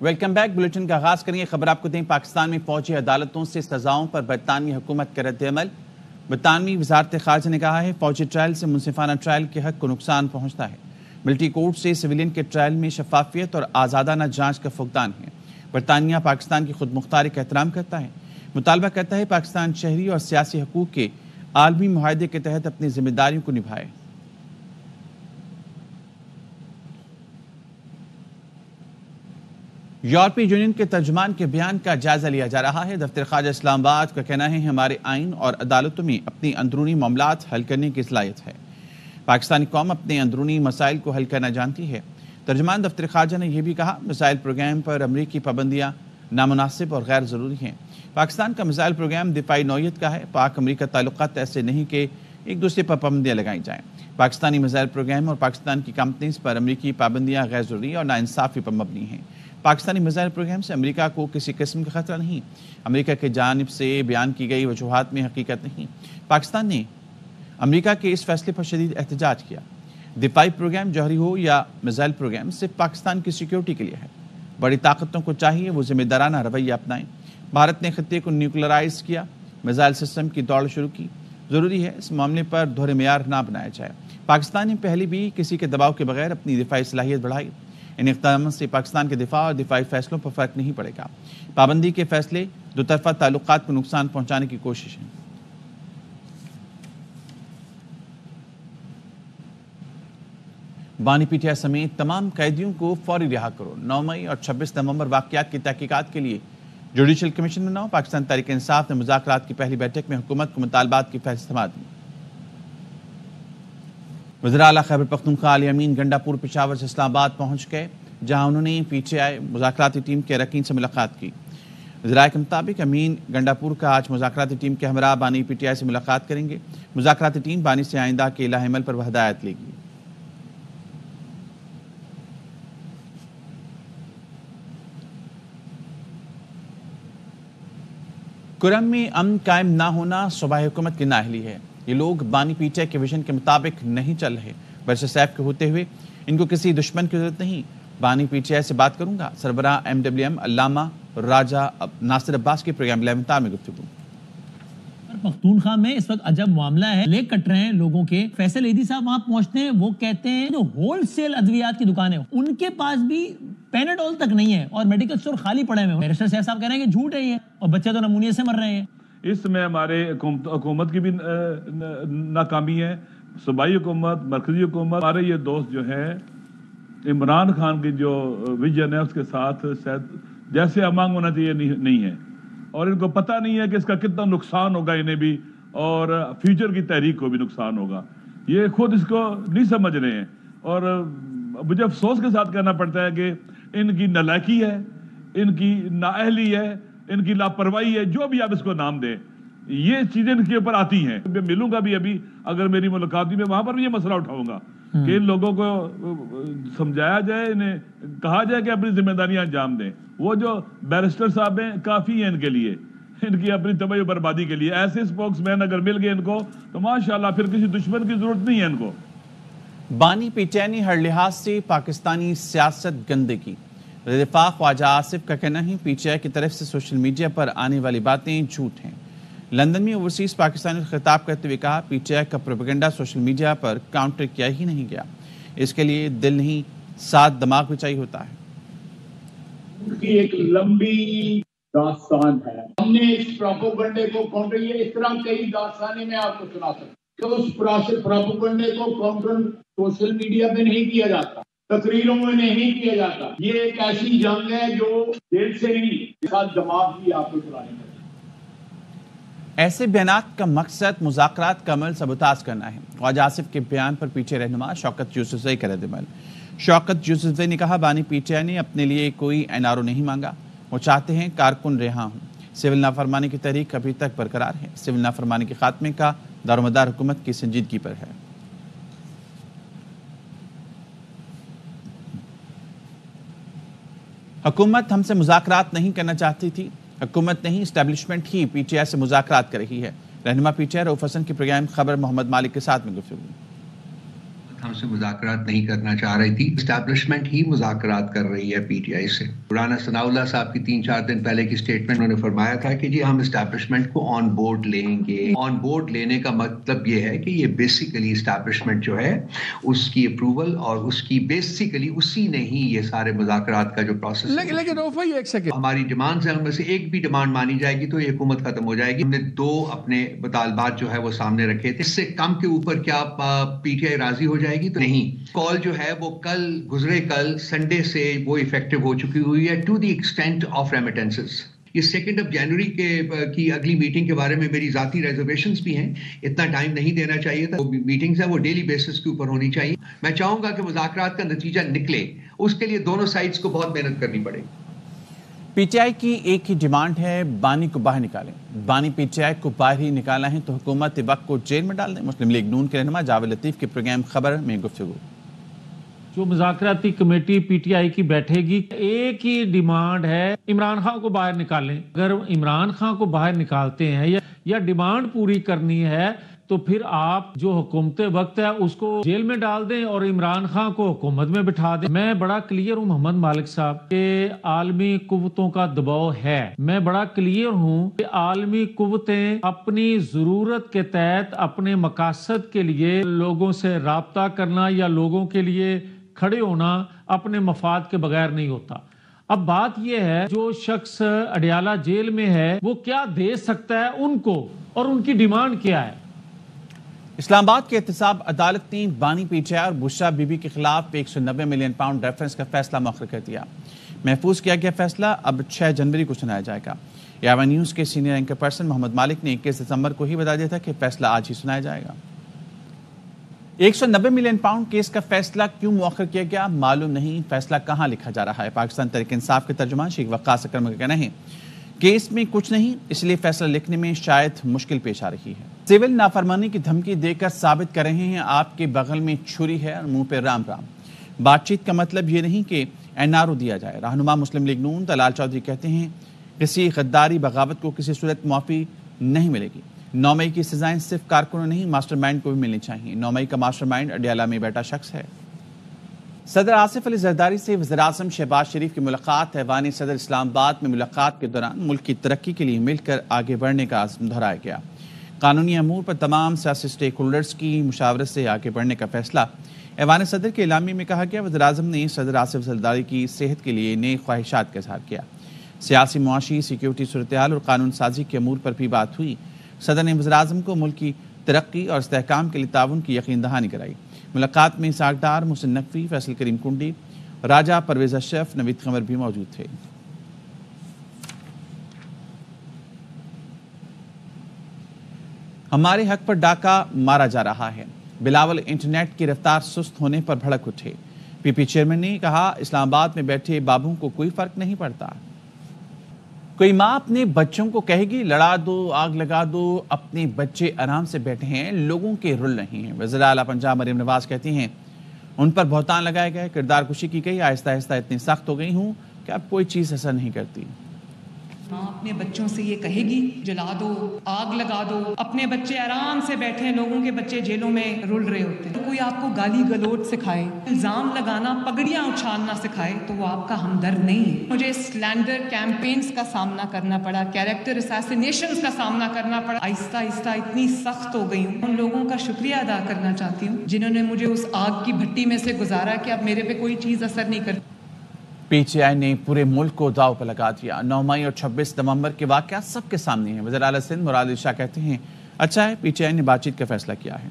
Welcome back. Bulletin کا آغاز کریں گے۔ خبر آپ کو دیں، پاکستان میں فوجی عدالتوں سے سزاؤں پر برطانوی حکومت کا رد عمل۔ برطانوی وزارت خارجہ نے کہا ہے فوجی ٹرائل سے منصفانہ ٹرائل کے حق کو نقصان پہنچتا ہے۔ ملٹری کورٹ سے سویلین کے ٹرائل میں شفافیت اور آزادانہ جانچ کا فقدان ہے۔ برطانیہ پاکستان کی خود مختاری کا احترام کرتا ہے، مطالبہ کرتا ہے پاکستان شہری اور سیاسی حقوق کے عالمی معاہدے کے تحت اپنی ذمہ داریوں کو نبھائے۔ یورپی یونین کے ترجمان کے بیان کا جائزہ لیا جا رہا ہے۔ دفتر خارجہ اسلام آباد کا کہنا ہے ہمارے آئین اور عدالتوں میں اپنی اندرونی معاملات حل کرنے کی صلاحیت ہے۔ پاکستانی قوم اپنے اندرونی مسائل کو حل کرنا جانتی ہے۔ ترجمان دفتر خارجہ نے یہ بھی کہا میزائل پروگرام پر امریکی پابندیاں نامناسب اور غیر ضروری ہیں۔ پاکستان کا میزائل پروگرام دفاعی نوعیت کا ہے۔ پاک امریکہ تعلقات ایسے نہیں کہ ایک دوسرے پر پابندیاں لگائی جائیں۔ پاکستانی میزائل پروگرام اور پاکستان کی کمپنیز پر امریکی پابندیاں غیر ضروری اور ناانصافی پر مبنی ہیں۔ پاکستانی میزائل پروگرام سے امریکہ کو کسی قسم کا خطرہ نہیں۔ امریکہ کی جانب سے بیان کی گئی وجوہات میں حقیقت نہیں۔ پاکستان نے امریکہ کے اس فیصلے پر شدید احتجاج کیا۔ دفاعی پروگرام جوہری ہو یا میزائل پروگرام صرف پاکستان کی سیکیورٹی کے لیے ہے۔ بڑی طاقتوں کو چاہیے وہ ذمہ دارانہ رویہ اپنائیں۔ بھارت نے خطے کو نیوکلرائز کیا، میزائل سسٹم کی دوڑ شروع کی۔ ضروری ہے اس معاملے پر دوہرے معیار نہ بنایا جائے۔ پاکستان نے پہلے بھی کسی کے دباؤ کے بغیر اپنی دفاعی صلاحیت بڑھائی۔ ان اقدامات سے پاکستان کے دفاع اور دفاعی فیصلوں پر فرق نہیں پڑے گا۔ پابندی کے فیصلے دو طرفہ تعلقات کو نقصان پہنچانے کی کوشش ہے۔ بانی پی ٹی آئی سمیت تمام قیدیوں کو فوری رہا کرو۔ 9 مئی اور 26 نومبر واقعات کی تحقیقات کے لیے جوڈیشل کمیشن بناؤ۔ پاکستان تحریک انصاف نے مذاکرات کی پہلی بیٹھک میں حکومت کو مطالبات کی فہرست سماعت دی۔ وزیر اعلیٰ خیبر پختونخوا علی امین گنڈا پور پشاور سے اسلام آباد پہنچ گئے، جہاں انہوں نے پی ٹی آئی مذاکراتی ٹیم کے اراکین سے ملاقات کی۔ ذرائع کے مطابق امین گنڈا پور کا آج مذاکراتی ٹیم کے ہمراہ بانی پی ٹی آئی سے ملاقات کریں گے۔ مذاکراتی ٹیم بانی سے آئندہ کے اعلیٰ عمل پر ہدایت لے گی۔ کرم میں امن قائم نہ ہونا صوبائی حکومت کی نااہلی ہے۔ یہ لوگ بانی پی ٹی آئی کے ویژن کے مطابق نہیں چل رہے۔ برسر سیف کے ہوتے ہوئے ان کو کسی دشمن کی ضرورت نہیں۔ بانی پی ٹی آئی سے بات کروں گا۔ سربراہ ایم ڈبلیو ایم علامہ راجہ ناصر عباس کی پروگرام 11 میں گفتگو۔ پختونخوا میں اس وقت عجب معاملہ ہے، لے کٹ رہے ہیں لوگوں کے۔ فیصل ایدھی صاحب وہاں پہنچتے ہیں، وہ کہتے ہیں جو ہول سیل ادویات کی دکانیں ان کے پاس بھی پیناڈول تک نہیں ہے اور میڈیکل سٹور خالی پڑے ہوئے ہیں۔ بیرسٹر سیف صاحب کہہ رہے ہیں کہ جھوٹ ہے یہ، اور بچے تو نمونیے سے مر رہے ہیں۔ اس میں ہمارے حکومت کی بھی ناکامی ہے، صوبائی حکومت، مرکزی حکومت۔ ہمارے یہ دوست جو ہیں عمران خان کی جو ویژن ہے اس کے ساتھ شاید جیسے امانگ ہونا چاہیے نہیں ہے، اور ان کو پتہ نہیں ہے کہ اس کا کتنا نقصان ہوگا انہیں بھی، اور فیوچر کی تحریک کو بھی نقصان ہوگا۔ یہ خود اس کو نہیں سمجھ رہے ہیں، اور مجھے افسوس کے ساتھ کہنا پڑتا ہے کہ ان کی نالائکی ہے، ان کی نااہلی ہے، ان کی لاپرواہی ہے، جو بھی آپ اس کو نام دیں، یہ چیزیں ان کے اوپر آتی ہیں۔ میں ملوں گا بھی ابھی، اگر میری ملاقات بھی، میں وہاں پر بھی یہ مسئلہ اٹھاؤں گا کہ ان لوگوں کو سمجھایا جائے، انہیں کہا جائے کہ اپنی ذمہ داریاں انجام دیں۔ وہ جو بیرسٹر صاحب ہیں کافی ہیں ان کے لیے، ان کی اپنی تباہی و بربادی کے لیے۔ ایسے اسپوکس مین اگر مل گئے ان کو تو ماشاءاللہ پھر کسی دشمن کی ضرورت نہیں ہے ان کو۔ بانی پی ٹی آئی نے ہر لحاظ سے پاکستانی سیاست گندے کی۔ دفاع خواجہ آصف کا کہنا ہے پی ٹی آئی کی طرف سے سوشل میڈیا پر آنے والی باتیں جھوٹ ہیں۔ لندن میں اوورسیز پاکستانی خطاب کرتے ہوئے کہا پی ٹی آئی کا پروپیگنڈا سوشل میڈیا پر کاؤنٹر کیا ہی نہیں گیا، اس کے لیے دل نہیں ساتھ دماغ بھی چاہیے ہوتا ہے۔ ایک لمبی داستان ہے، ہم نے اس پروپیگنڈے کو کاؤنٹر، یہ اس طرح کئی داستانیں میں آپ کو سنا سکتا ہوں کہ اس پروپیگنڈے کو کاؤنٹر سوشل میڈیا پہ نہیں کیا جاتا، تقریروں میں نہیں کیا جاتا۔ یہ ایک ایسی جنگ ہے جو دل سے نہیں، ساتھ دماغ بھی آپ کو چلانے پڑتا ہے۔ ایسے بیانات کا مقصد مذاکرات کا عمل سبوتاژ کرنا ہے۔ خواجہ آصف کے بیان پر پی ٹی آئی رہنما شوکت یوسفزئی کا رد عمل۔ شوکت یوسفزئی نے کہا بانی پی ٹی آئی نے اپنے لیے کوئی این آر او نہیں مانگا، وہ چاہتے ہیں کارکن رہا ہوں۔ سول نافرمانی کی تحریک ابھی تک برقرار ہے۔ سول نافرمانی کے خاتمے کا دار و مدار حکومت کی سنجیدگی پر ہے۔ حکومت ہم سے مذاکرات نہیں کرنا چاہتی تھی، حکومت نہیں establishment he P T I سے مذاکرات کر رہی ہے۔ رہنما پی ٹی آئی رؤف حسن کی پروگرام خبر محمد مالک کے ساتھ میں گفتگو۔ ہم سے مذاکرات نہیں کرنا چاہ رہی تھی. اسٹیبلشمنٹ ہی مذاکرات کر رہی ہے پی ٹی آئی سے. مولانا ثناء اللہ صاحب کی 3-4 دن پہلے کی اسٹیٹمنٹ انہوں نے فرمایا تھا کہ جی ہم اسٹیبلشمنٹ کو آن بورڈ لیں گے. آن بورڈ لینے کا مطلب یہ ہے کہ یہ بیسیکلی اسٹیبلشمنٹ جو ہے اس کی اپروول اور اس کی بیسیکلی اسی نے ہی یہ سارے مذاکرات کا جو پروسیس. لیکن ایک سیکنڈ, ہماری ڈیمانڈ میں سے ایک بھی ڈیمانڈ مانی جائے گی تو یہ حکومت ختم ہو جائے گی. ہم نے 2 اپنے مطالبات جو ہے وہ سامنے رکھے تھے. اس سے کم کے اوپر کیا پی ٹی آئی راضی ہو جائے گی؟ تو نہیں. کال جو ہے وہ کل سنڈے سے وہ افیکٹو ہو چکی ہوئی ہے to the extent of remittances. یہ 2 جنوری کی اگلی میٹنگ کے بارے میں میری ذاتی ریزرویشنز بھی ہیں. اتنا ٹائم نہیں دینا چاہیے تھا. وہ میٹنگز ہیں وہ ڈیلی بیسس کے اوپر ہونی چاہیے. میں چاہوں گا کہ مذاکرات کا نتیجہ نکلے. اس کے لیے دونوں سائڈز کو بہت محنت کرنی پڑے. پی ٹی آئی کی ایک ہی ڈیمانڈ ہے, بانی کو باہر نکالیں. بانی پی ٹی آئی کو باہر ہی نکالا ہے تو حکومت وقت کو جیل میں ڈال دیں. مسلم لیگ نون کے رہنما جاوید لطیف کے پروگرام خبر میں گفتگو. جو مذاکراتی کمیٹی پی ٹی آئی کی بیٹھے گی, ایک ہی ڈیمانڈ ہے, عمران خان کو باہر نکالیں. اگر عمران خان کو باہر نکالتے ہیں یا ڈیمانڈ پوری کرنی ہے تو پھر آپ جو حکومت وقت ہے اس کو جیل میں ڈال دیں اور عمران خان کو حکومت میں بٹھا دیں. میں بڑا کلیئر ہوں محمد مالک صاحب کہ عالمی قوتوں کا دباؤ ہے. میں بڑا کلیئر ہوں کہ عالمی قوتیں اپنی ضرورت کے تحت اپنے مقاصد کے لیے لوگوں سے رابطہ کرنا یا لوگوں کے لیے کھڑے ہونا اپنے مفاد کے بغیر نہیں ہوتا. اب بات یہ ہے جو شخص اڈیالہ جیل میں ہے وہ کیا دے سکتا ہے ان کو اور ان کی ڈیمانڈ کیا ہے. اسلام آباد کے احتساب عدالت نے بانی پی ٹی آئی اور بشرا بی بی کے خلاف 190 ملین پاؤنڈ ریفرنس کا فیصلہ مؤخر کر دیا. محفوظ کیا گیا فیصلہ اب 6 جنوری کو سنایا جائے گا. یاوا نیوز کے سینئر اینکر پرسن محمد مالک نے 21 دسمبر کو ہی بتا دیا تھا کہ فیصلہ آج ہی سنایا جائے گا. 190 ملین پاؤنڈ کیس کا فیصلہ کیوں مؤخر کیا گیا معلوم نہیں. فیصلہ کہاں لکھا جا رہا ہے؟ پاکستان تحریک انصاف کے ترجمان شیخ وقاص اکرم کا کہنا ہے کیس میں کچھ نہیں, اس لیے فیصلہ لکھنے میں شاید مشکل پیش آ رہی ہے. سول نافرمانی کی دھمکی دے کر ثابت کر رہے ہیں آپ کے بغل میں چھری ہے اور منہ پہ رام رام. بات چیت کا مطلب یہ نہیں کہ این آر او دیا جائے. رہنما مسلم لیگ نون طلال چودھری کہتے ہیں کسی غداری بغاوت کو کسی صورت معافی نہیں ملے گی. 9 مئی کی سزائیں صرف کارکنوں نہیں ماسٹر مائنڈ کو بھی ملنی چاہیے. 9 مئی کا ماسٹر مائنڈ اڈیالہ میں بیٹھا شخص ہے. صدر آصف علی زرداری سے وزیراعظم شہباز شریف کی ملاقات. ایوان صدر اسلام آباد میں ملاقات کے دوران ملک کی ترقی کے لیے مل کر آگے بڑھنے کا عزم دہرایا گیا. قانونی امور پر تمام سیاسی سٹیک ہولڈرز کی مشاورت سے آگے بڑھنے کا فیصلہ. ایوان صدر کے اعلامیے میں کہا گیا وزیراعظم نے صدر آصف زرداری کی صحت کے لیے نئی خواہشات کا اظہار کیا. سیاسی, معاشی, سیکیورٹی صورتحال اور قانون سازی کے امور پر بھی بات ہوئی. صدر نے وزیراعظم کو ملک کی ترقی اور استحکام کے لیے تعاون کی یقین دہانی کرائی. ملاقات میں اسحاق ڈار, محسن نقوی, فیصل کریم کنڈی, راجہ پرویز اشرف, نوید قمر بھی موجود تھے. ہمارے حق پر ڈاکہ مارا جا رہا ہے. بلاول انٹرنیٹ کی رفتار سست ہونے پر بھڑک اٹھے. پی پی چیئرمین نے کہا اسلام آباد میں بیٹھے بابوں کو کوئی فرق نہیں پڑتا. کوئی ماں اپنے بچوں کو کہے گی لڑا دو, آگ لگا دو, اپنے بچے آرام سے بیٹھے ہیں, لوگوں کے رل نہیں ہیں. وزیر اعلیٰ پنجاب مریم نواز کہتی ہیں ان پر بہتان لگائے گئے, کردار کشی کی گئی, آہستہ آہستہ اتنی سخت ہو گئی ہوں کہ اب کوئی چیز اثر نہیں کرتی. ماں اپنے بچوں سے یہ کہے گی جلا دو, آگ لگا دو, اپنے بچے آرام سے بیٹھے ہیں, لوگوں کے بچے جیلوں میں رل رہے ہوتے ہیں. کوئی آپ کو گالی گلوچ سکھائے, الزام لگانا, پگڑیاں اچھالنا سکھائے تو وہ آپ کا ہمدرد نہیں ہے. مجھے سلینڈر کیمپینز کا سامنا کرنا پڑا, کیریکٹر اسیسینیشنز کا سامنا کرنا پڑا. آہستہ آہستہ اتنی سخت ہو گئی ہوں. ان لوگوں کا شکریہ ادا کرنا چاہتی ہوں جنہوں نے مجھے اس آگ کی بھٹی میں سے گزارا کہ اب میرے پہ کوئی چیز اثر نہیں کرتی. پی ٹی آئی نے پورے ملک کو داؤ پر لگا دیا. 9 مئی اور 26 نومبر کے واقعات سب کے سامنے ہیں. وزیر اعلیٰ سندھ مراد علی شاہ کہتے ہیں اچھا ہے پی ٹی آئی نے بات چیت کا فیصلہ کیا ہے.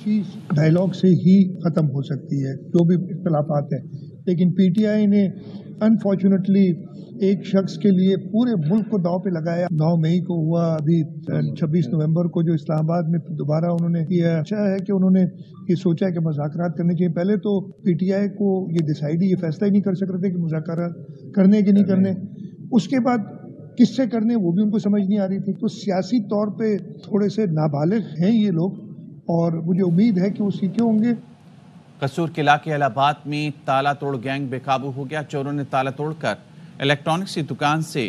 چیز ڈائیلاگ سے ہی ختم ہو سکتی ہے جو بھی اختلافات ہیں, لیکن پی ٹی آئی نے انفارچونیٹلی ایک شخص کے لیے پورے ملک کو داؤ پہ لگایا. 9 مئی کو ہوا, ابھی 26 نومبر کو جو اسلام آباد میں دوبارہ انہوں نے کیا. اچھا ہے کہ انہوں نے یہ سوچا کہ مذاکرات کرنے چاہیے. پہلے تو پی ٹی آئی کو یہ ڈیسائیڈ, یہ فیصلہ ہی نہیں کر سک رہے تھے کہ مذاکرات کرنے کہ نہیں کرنے. اس کے بعد کس سے کرنے وہ بھی ان کو سمجھ نہیں آ رہی تھی. تو سیاسی طور پہ تھوڑے سے نابالغ ہیں یہ لوگ, اور مجھے امید ہے کہ وہ سیکھے ہوں گے. قصور کے علاقے الہ آباد میں تالا توڑ گینگ بے قابو ہو گیا. چوروں نے تالا توڑ کر الیکٹرانکس کی دکان سے